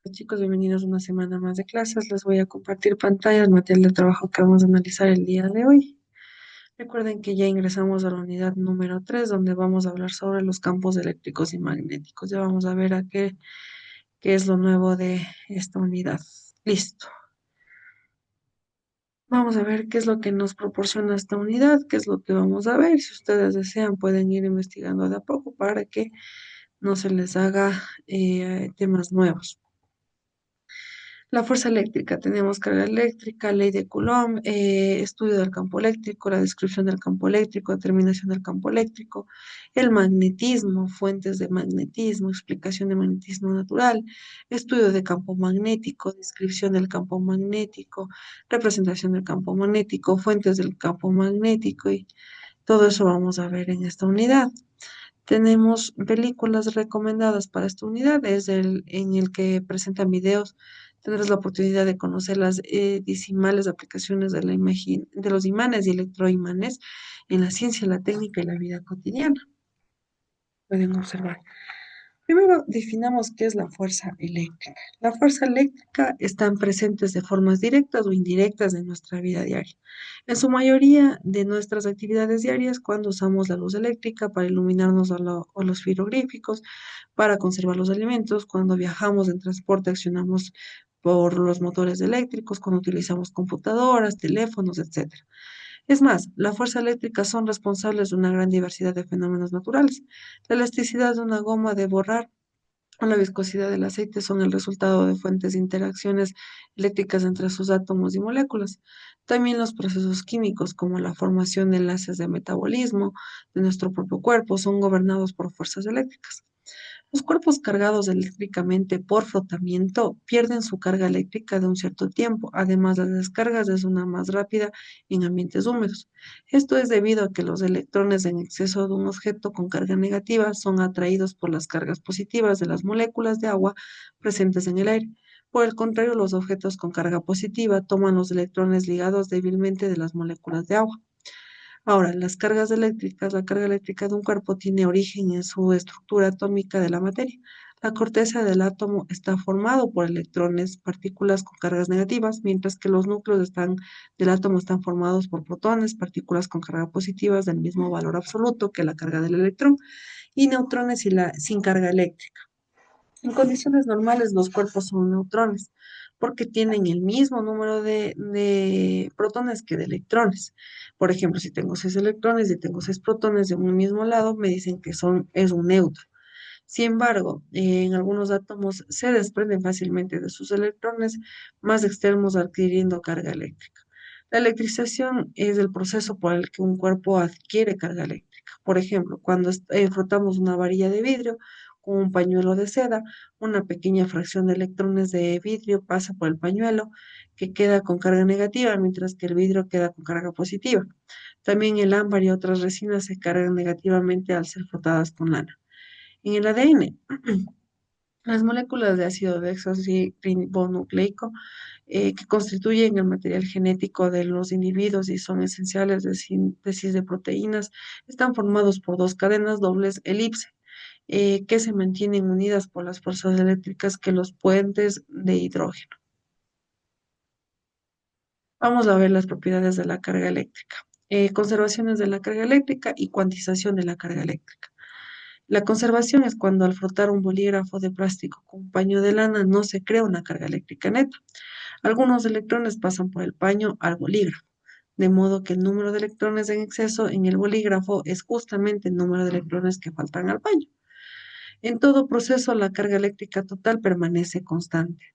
Chicos, bienvenidos a una semana más de clases. Les voy a compartir pantallas, material de trabajo que vamos a analizar el día de hoy. Recuerden que ya ingresamos a la unidad número 3, donde vamos a hablar sobre los campos eléctricos y magnéticos. Ya vamos a ver qué es lo nuevo de esta unidad. Listo. Vamos a ver qué es lo que nos proporciona esta unidad, qué es lo que vamos a ver. Si ustedes desean, pueden ir investigando de a poco para que no se les haga temas nuevos. La fuerza eléctrica, tenemos carga eléctrica, ley de Coulomb, estudio del campo eléctrico, la descripción del campo eléctrico, determinación del campo eléctrico, el magnetismo, fuentes de magnetismo, explicación de magnetismo natural, estudio de campo magnético, descripción del campo magnético, representación del campo magnético, fuentes del campo magnético y todo eso vamos a ver en esta unidad. Tenemos películas recomendadas para esta unidad, en el que presentan videos. Tendrás la oportunidad de conocer las decimales aplicaciones de de los imanes y electroimanes en la ciencia, la técnica y la vida cotidiana. Pueden observar. Primero, definamos qué es la fuerza eléctrica. La fuerza eléctrica están presentes de formas directas o indirectas en nuestra vida diaria. En su mayoría de nuestras actividades diarias, cuando usamos la luz eléctrica para iluminarnos o los frigoríficos, para conservar los alimentos, cuando viajamos en transporte, accionamos por los motores eléctricos, cuando utilizamos computadoras, teléfonos, etcétera. Es más, la fuerza eléctrica son responsables de una gran diversidad de fenómenos naturales. La elasticidad de una goma de borrar o la viscosidad del aceite son el resultado de fuentes de interacciones eléctricas entre sus átomos y moléculas. También los procesos químicos, como la formación de enlaces de metabolismo de nuestro propio cuerpo, son gobernados por fuerzas eléctricas. Los cuerpos cargados eléctricamente por frotamiento pierden su carga eléctrica de un cierto tiempo. Además, las descargas es una más rápida en ambientes húmedos. Esto es debido a que los electrones en exceso de un objeto con carga negativa son atraídos por las cargas positivas de las moléculas de agua presentes en el aire. Por el contrario, los objetos con carga positiva toman los electrones ligados débilmente de las moléculas de agua. Ahora, las cargas eléctricas, la carga eléctrica de un cuerpo tiene origen en su estructura atómica de la materia. La corteza del átomo está formado por electrones, partículas con cargas negativas, mientras que los del átomo están formados por protones, partículas con carga positivas del mismo valor absoluto que la carga del electrón, y neutrones sin carga eléctrica. En condiciones normales, los cuerpos son neutrones porque tienen el mismo número de protones que de electrones. Por ejemplo, si tengo 6 electrones y tengo 6 protones de un mismo lado, me dicen que es un neutro. Sin embargo, en algunos átomos se desprenden fácilmente de sus electrones más externos adquiriendo carga eléctrica. La electrización es el proceso por el que un cuerpo adquiere carga eléctrica. Por ejemplo, cuando frotamos una varilla de vidrio con un pañuelo de seda, una pequeña fracción de electrones de vidrio pasa por el pañuelo que queda con carga negativa, mientras que el vidrio queda con carga positiva. También el ámbar y otras resinas se cargan negativamente al ser frotadas con lana. En el ADN, las moléculas de ácido desoxirribonucleico que constituyen el material genético de los individuos y son esenciales de síntesis de proteínas, están formados por dos cadenas dobles elipse que se mantienen unidas por las fuerzas eléctricas que los puentes de hidrógeno. Vamos a ver las propiedades de la carga eléctrica. Conservaciones de la carga eléctrica y cuantización de la carga eléctrica. La conservación es cuando al frotar un bolígrafo de plástico con un paño de lana no se crea una carga eléctrica neta. Algunos electrones pasan por el paño al bolígrafo, de modo que el número de electrones en exceso en el bolígrafo es justamente el número de electrones que faltan al paño. En todo proceso, la carga eléctrica total permanece constante.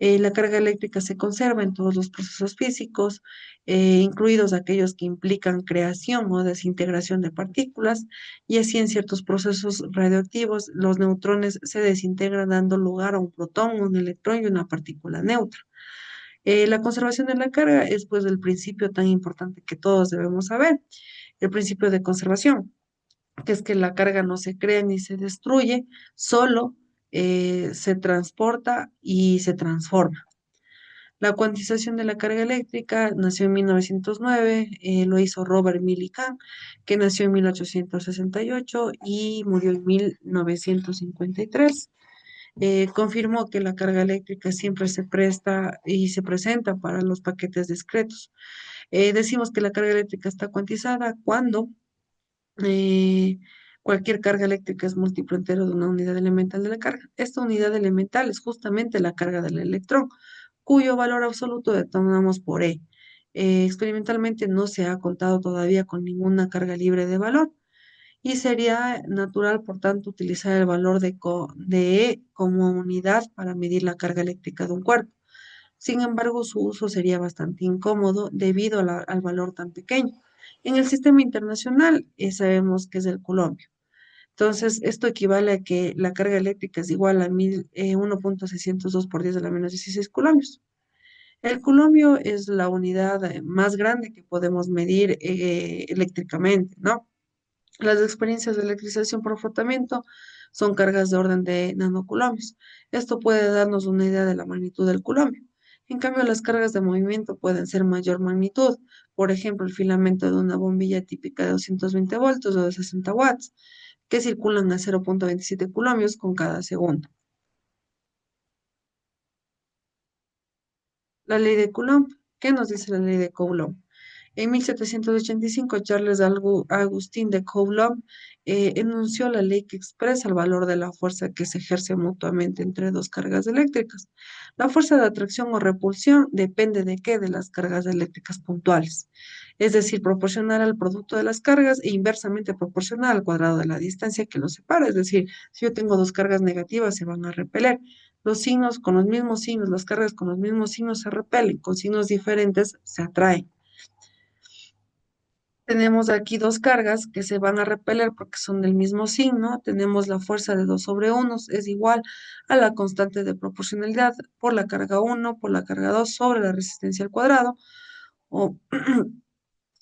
La carga eléctrica se conserva en todos los procesos físicos, incluidos aquellos que implican creación o desintegración de partículas, y así en ciertos procesos radioactivos los neutrones se desintegran dando lugar a un protón, un electrón y una partícula neutra. La conservación de la carga es pues el principio tan importante que todos debemos saber, el principio de conservación, que es que la carga no se crea ni se destruye, solo se transporta y se transforma. La cuantización de la carga eléctrica nació en 1909, lo hizo Robert Millikan, que nació en 1868 y murió en 1953. confirmó que la carga eléctrica siempre se presta y se presenta para los paquetes discretos. Decimos que la carga eléctrica está cuantizada cuando eh, cualquier carga eléctrica es múltiplo entero de una unidad elemental de la carga. Esta unidad elemental es justamente la carga del electrón, cuyo valor absoluto determinamos por E. Experimentalmente no se ha contado todavía con ninguna carga libre de valor y sería natural, por tanto, utilizar el valor de E como unidad para medir la carga eléctrica de un cuerpo. Sin embargo, su uso sería bastante incómodo debido a al valor tan pequeño. En el sistema internacional sabemos que es el coulombio. Entonces, esto equivale a que la carga eléctrica es igual a 1.602 por 10 a la menos 16 coulombios. El coulombio es la unidad más grande que podemos medir eléctricamente, ¿no? Las experiencias de electrización por frotamiento son cargas de orden de nanocoulombios. Esto puede darnos una idea de la magnitud del coulombio. En cambio, las cargas de movimiento pueden ser mayor magnitud. Por ejemplo, el filamento de una bombilla típica de 220 voltios o de 60 watts, que circulan a 0,27 coulombios con cada segundo. La ley de Coulomb. ¿Qué nos dice la ley de Coulomb? En 1785, Charles Agustín de Coulomb enunció la ley que expresa el valor de la fuerza que se ejerce mutuamente entre dos cargas eléctricas. La fuerza de atracción o repulsión depende de qué? De las cargas eléctricas puntuales, es decir, proporcional al producto de las cargas e inversamente proporcional al cuadrado de la distancia que los separa. Es decir, si yo tengo dos cargas negativas, se van a repeler. Los signos con los mismos signos, las cargas con los mismos signos se repelen, con signos diferentes se atraen. Tenemos aquí dos cargas que se van a repeler porque son del mismo signo. Tenemos la fuerza de 2 sobre 1 es igual a la constante de proporcionalidad por la carga uno por la carga 2 sobre la resistencia al cuadrado o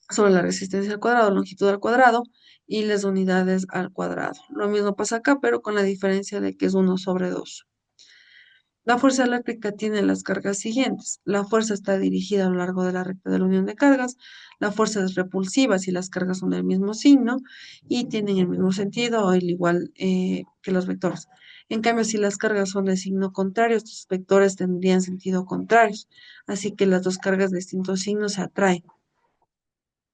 sobre la resistencia al cuadrado, longitud al cuadrado y las unidades al cuadrado. Lo mismo pasa acá, pero con la diferencia de que es 1/2. La fuerza eléctrica tiene las cargas siguientes. La fuerza está dirigida a lo largo de la recta de la unión de cargas. La fuerza es repulsiva si las cargas son del mismo signo y tienen el mismo sentido o el igual que los vectores. En cambio, si las cargas son de signo contrario, estos vectores tendrían sentido contrarios. Así que las dos cargas de distintos signos se atraen.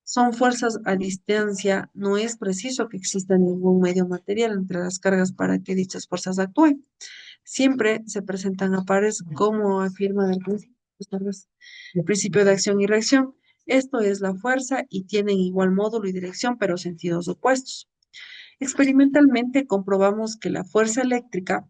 Son fuerzas a distancia. No es preciso que exista ningún medio material entre las cargas para que dichas fuerzas actúen. Siempre se presentan a pares como afirma el principio, el principio de acción y reacción. Esto es la fuerza y tienen igual módulo y dirección, pero sentidos opuestos. Experimentalmente comprobamos que la fuerza eléctrica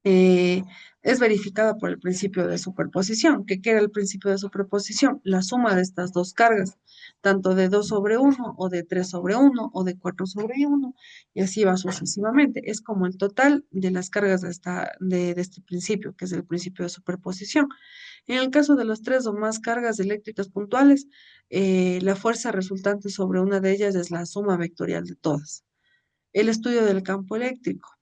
eh, es verificada por el principio de superposición. ¿Qué era el principio de superposición? La suma de estas dos cargas, tanto de 2 sobre uno o de 3 sobre uno o de 4 sobre uno y así va sucesivamente. Es como el total de las cargas de este principio, que es el principio de superposición. En el caso de las tres o más cargas eléctricas puntuales, la fuerza resultante sobre una de ellas es la suma vectorial de todas. El estudio del campo eléctrico.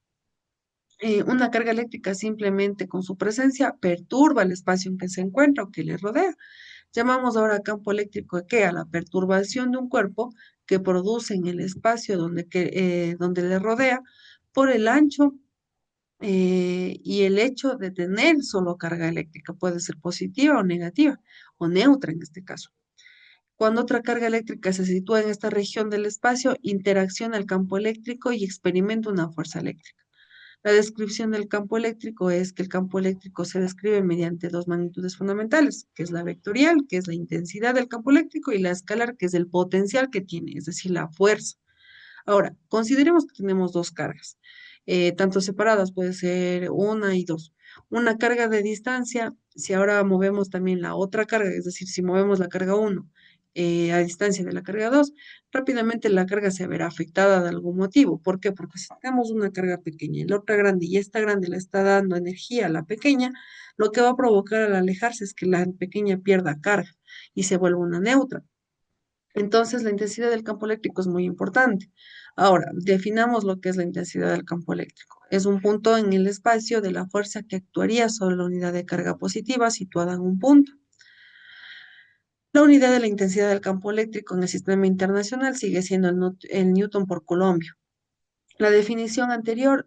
Una carga eléctrica simplemente con su presencia perturba el espacio en que se encuentra o que le rodea. Llamamos ahora campo eléctrico ¿qué? A la perturbación de un cuerpo que produce en el espacio donde le rodea por el ancho y el hecho de tener solo carga eléctrica puede ser positiva o negativa o neutra en este caso. Cuando otra carga eléctrica se sitúa en esta región del espacio, interacciona el campo eléctrico y experimenta una fuerza eléctrica. La descripción del campo eléctrico es que el campo eléctrico se describe mediante dos magnitudes fundamentales, que es la vectorial, que es la intensidad del campo eléctrico, y la escalar, que es el potencial que tiene, es decir, la fuerza. Ahora, consideremos que tenemos dos cargas, tanto separadas, puede ser una y dos. Una carga de distancia, si ahora movemos también la otra carga, es decir, si movemos la carga uno a distancia de la carga 2, rápidamente la carga se verá afectada de algún motivo. ¿Por qué? Porque si tenemos una carga pequeña y la otra grande y esta grande le está dando energía a la pequeña, lo que va a provocar al alejarse es que la pequeña pierda carga y se vuelva una neutra. Entonces, la intensidad del campo eléctrico es muy importante. Ahora, definamos lo que es la intensidad del campo eléctrico. Es un punto en el espacio de la fuerza que actuaría sobre la unidad de carga positiva situada en un punto. La unidad de la intensidad del campo eléctrico en el sistema internacional sigue siendo el newton por colombio. La definición anterior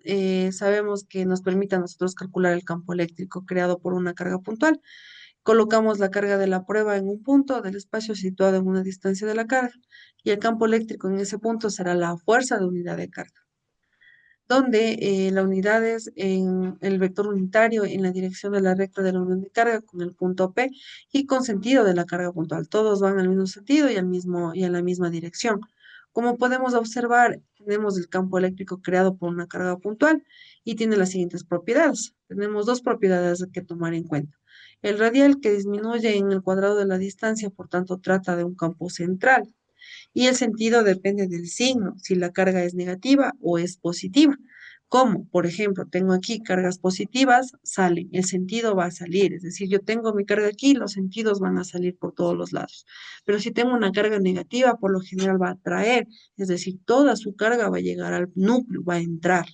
sabemos que nos permite a nosotros calcular el campo eléctrico creado por una carga puntual. Colocamos la carga de la prueba en un punto del espacio situado en una distancia de la carga y el campo eléctrico en ese punto será la fuerza de unidad de carga, donde la unidad es en el vector unitario en la dirección de la recta de la unión de carga con el punto P y con sentido de la carga puntual. Todos van al mismo sentido y y a la misma dirección. Como podemos observar, tenemos el campo eléctrico creado por una carga puntual y tiene las siguientes propiedades. Tenemos dos propiedades que tomar en cuenta. El radial que disminuye en el cuadrado de la distancia, por tanto, trata de un campo central y el sentido depende del signo, si la carga es negativa o es positiva. Como, por ejemplo, tengo aquí cargas positivas, salen, el sentido va a salir, es decir, yo tengo mi carga aquí, los sentidos van a salir por todos los lados. Pero si tengo una carga negativa, por lo general va a traer, es decir, toda su carga va a llegar al núcleo, va a entrar.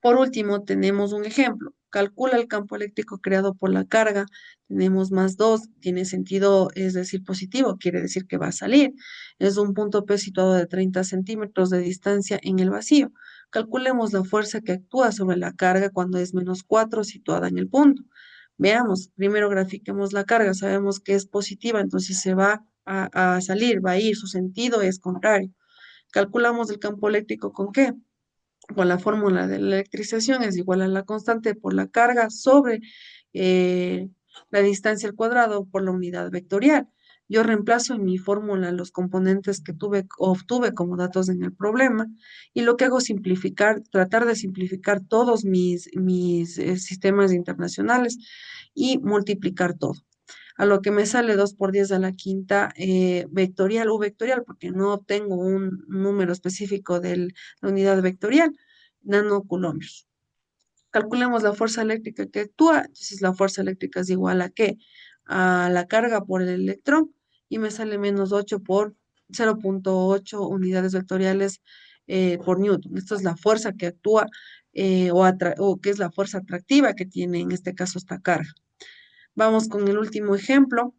Por último, tenemos un ejemplo. Calcula el campo eléctrico creado por la carga. Tenemos más 2, tiene sentido, es decir, positivo, quiere decir que va a salir. Es un punto P situado de 30 centímetros de distancia en el vacío. Calculemos la fuerza que actúa sobre la carga cuando es -4 situada en el punto. Veamos, primero grafiquemos la carga. Sabemos que es positiva, entonces se va a salir, va a ir, su sentido es contrario. Calculamos el campo eléctrico con qué? Con la fórmula de la electrización es igual a la constante por la carga sobre eh, la distancia al cuadrado por la unidad vectorial. Yo reemplazo en mi fórmula los componentes que obtuve como datos en el problema y lo que hago es simplificar, tratar de simplificar todos mis sistemas internacionales y multiplicar todo. A lo que me sale 2 por 10 a la quinta vectorial u vectorial, porque no tengo un número específico de la unidad vectorial, nanocoulombios. Calculemos la fuerza eléctrica que actúa, entonces la fuerza eléctrica es igual a qué? A la carga por el electrón y me sale -8 por 0,8 unidades vectoriales por Newton. Esta es la fuerza que actúa o que es la fuerza atractiva que tiene en este caso esta carga. Vamos con el último ejemplo.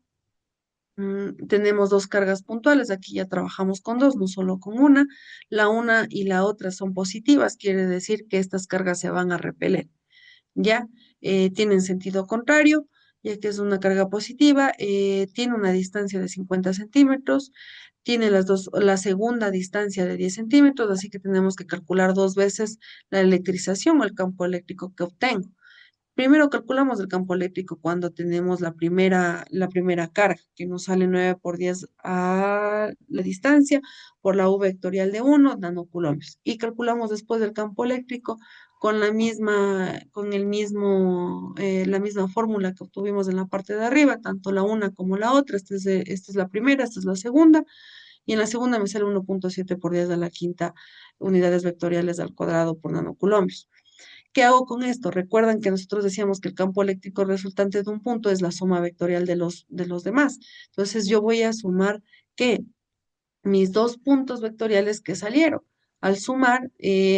Tenemos dos cargas puntuales, aquí ya trabajamos con dos, no solo con una. La una y la otra son positivas, quiere decir que estas cargas se van a repeler, ¿ya? Tienen sentido contrario, ya que es una carga positiva, tiene una distancia de 50 centímetros, tiene la segunda distancia de 10 centímetros, así que tenemos que calcular dos veces la electrización o el campo eléctrico que obtengo. Primero calculamos el campo eléctrico cuando tenemos la primera carga, que nos sale 9 por 10 a la distancia por la U vectorial de 1 nanocoulombios. Y calculamos después el campo eléctrico con la misma fórmula que obtuvimos en la parte de arriba, tanto la una como la otra. Esta es la primera, esta es la segunda. Y en la segunda me sale 1,7 por 10 a la quinta unidades vectoriales al cuadrado por nanocoulombios. ¿Qué hago con esto? Recuerdan que nosotros decíamos que el campo eléctrico resultante de un punto es la suma vectorial de los demás. Entonces yo voy a sumar que mis dos puntos vectoriales que salieron. Al sumar,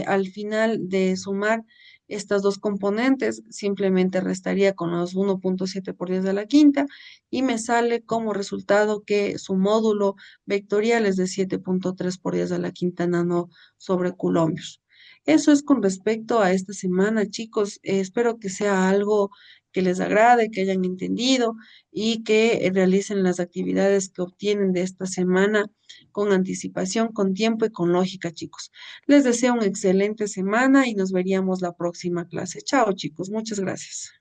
al final de sumar estas dos componentes, simplemente restaría con los 1,7 por 10 a la quinta y me sale como resultado que su módulo vectorial es de 7,3 por 10 a la quinta nano sobre coulombios. Eso es con respecto a esta semana, chicos. Espero que sea algo que les agrade, que hayan entendido y que realicen las actividades que obtienen de esta semana con anticipación, con tiempo y con lógica, chicos. Les deseo una excelente semana y nos veríamos la próxima clase. Chao, chicos. Muchas gracias.